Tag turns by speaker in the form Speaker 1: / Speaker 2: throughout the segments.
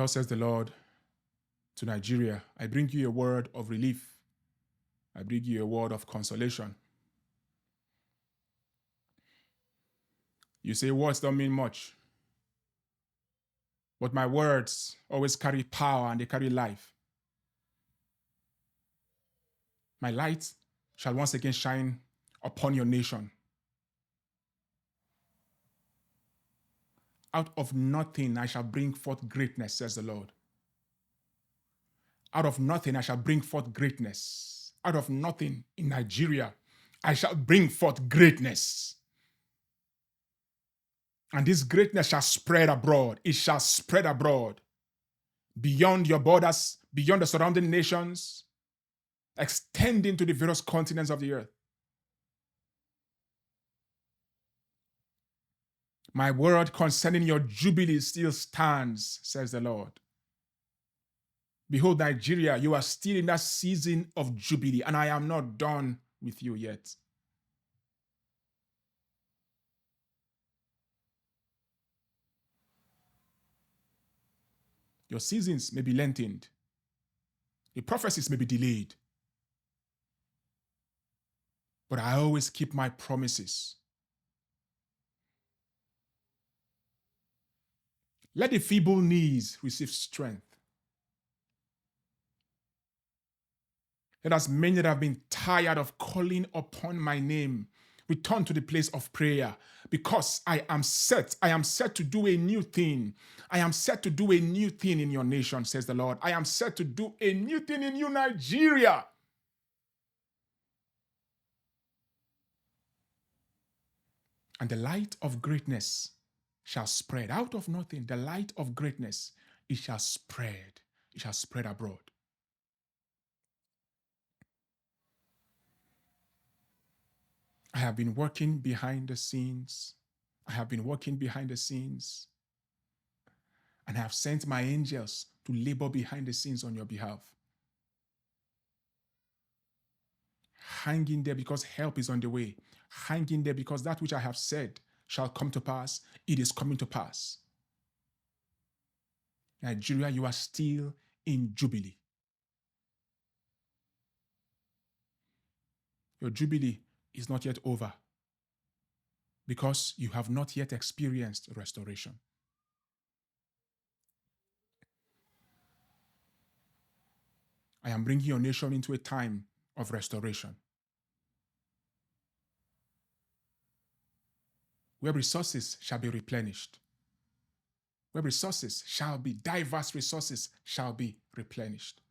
Speaker 1: Thus says the Lord to Nigeria, I bring you a word of relief. I bring you a word of consolation. You say words don't mean much, but my words always carry power and they carry life. My light shall once again shine upon your nation. Out of nothing I shall bring forth greatness, says the Lord. Out of nothing I shall bring forth greatness. Out of nothing in Nigeria I shall bring forth greatness. And this greatness shall spread abroad. It shall spread abroad beyond your borders, beyond the surrounding nations, extending to the various continents of the earth. My word concerning your Jubilee still stands, says the Lord. Behold, Nigeria, you are still in that season of Jubilee, and I am not done with you yet. Your seasons may be lengthened. The prophecies may be delayed. But I always keep my promises. Let the feeble knees receive strength. Let as many that have been tired of calling upon my name return to the place of prayer, because I am set to do a new thing. I am set to do a new thing in your nation, says the Lord. I am set to do a new thing in you, Nigeria. And the light of greatness shall spread out of nothing. The light of greatness, it shall spread. It shall spread abroad. I have been working behind the scenes. I have been working behind the scenes. And I have sent my angels to labor behind the scenes on your behalf. Hang in there, because help is on the way. Hang in there, because that which I have said shall come to pass. It is coming to pass. Nigeria, you are still in Jubilee. Your Jubilee is not yet over, because you have not yet experienced restoration. I am bringing your nation into a time of restoration, where resources shall be replenished, where resources shall be, diverse resources shall be replenished.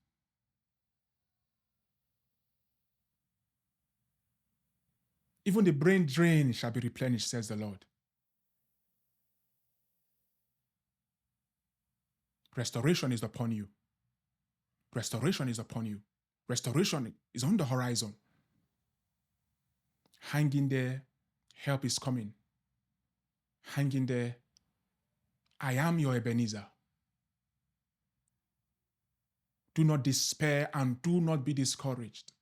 Speaker 1: Even the brain drain shall be replenished, says the Lord. Restoration is upon you. Restoration is upon you. Restoration is on the horizon. Hang in there. Help is coming. Hang in there. I am your Ebenezer. Do not despair and do not be discouraged.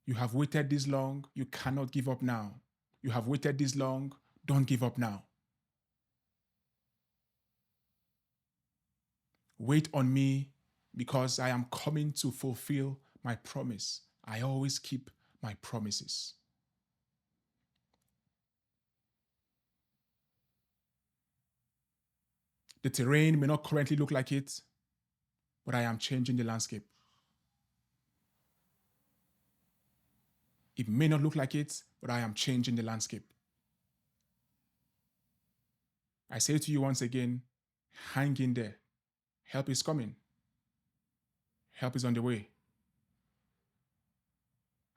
Speaker 1: You have waited this long. You cannot give up now. You have waited this long. Don't give up now. Wait on me, because I am coming to fulfill my promise. I always keep my promises. The terrain may not currently look like it, but I am changing the landscape. It may not look like it, but I am changing the landscape. I say to you once again, hang in there. Help is coming. Help is on the way.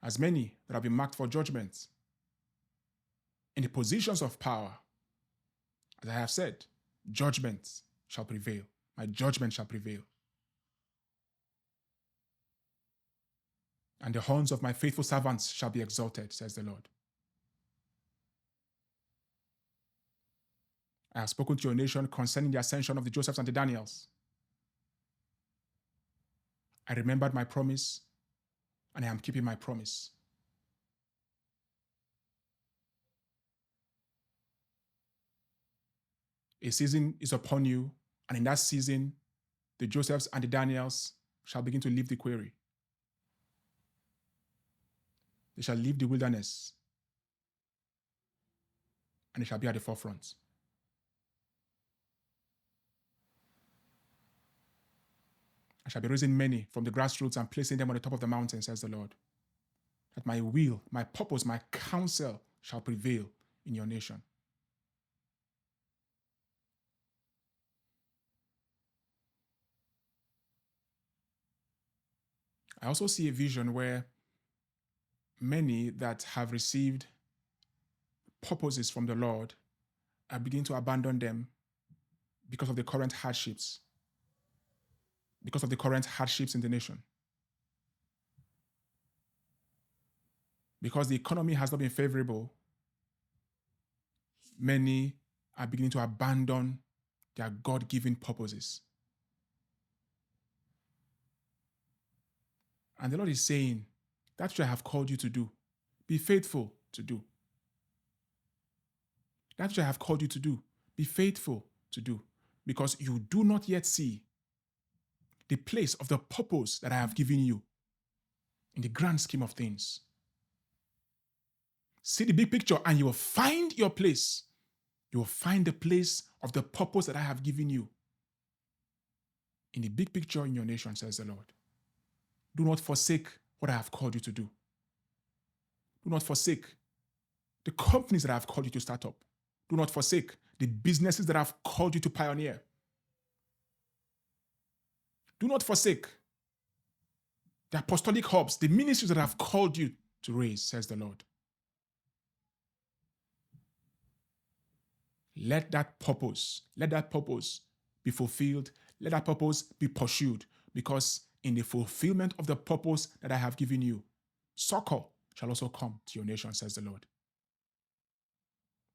Speaker 1: As many that have been marked for judgment in the positions of power, as I have said, judgment shall prevail. My judgment shall prevail. And the horns of my faithful servants shall be exalted, says the Lord. I have spoken to your nation concerning the ascension of the Josephs and the Daniels. I remembered my promise, and I am keeping my promise. A season is upon you And in that season, the Josephs and the Daniels shall begin to leave the quarry. They shall leave the wilderness, and they shall be at the forefront. I shall be raising many from the grassroots and placing them on the top of the mountain, says the Lord. That my will, my purpose, my counsel shall prevail in your nation. I also see a vision where many that have received purposes from the Lord are beginning to abandon them because of the current hardships. Because of the current hardships in the nation. Because the economy has not been favorable, many are beginning to abandon their God-given purposes. And the Lord is saying, that which I have called you to do, be faithful to do. That which I have called you to do, be faithful to do. Because you do not yet see the place of the purpose that I have given you in the grand scheme of things. See the big picture and you will find your place. You will find the place of the purpose that I have given you in the big picture in your nation, says the Lord. Do not forsake what I have called you to do. Do not forsake the companies that I have called you to start up. Do not forsake the businesses that I have called you to pioneer. Do not forsake the apostolic hubs, the ministries that I have called you to raise, says the Lord. Let that purpose be fulfilled. Let that purpose be pursued, because in the fulfillment of the purpose that I have given you, succor shall also come to your nation, says the Lord.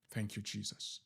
Speaker 1: Thank you, Jesus.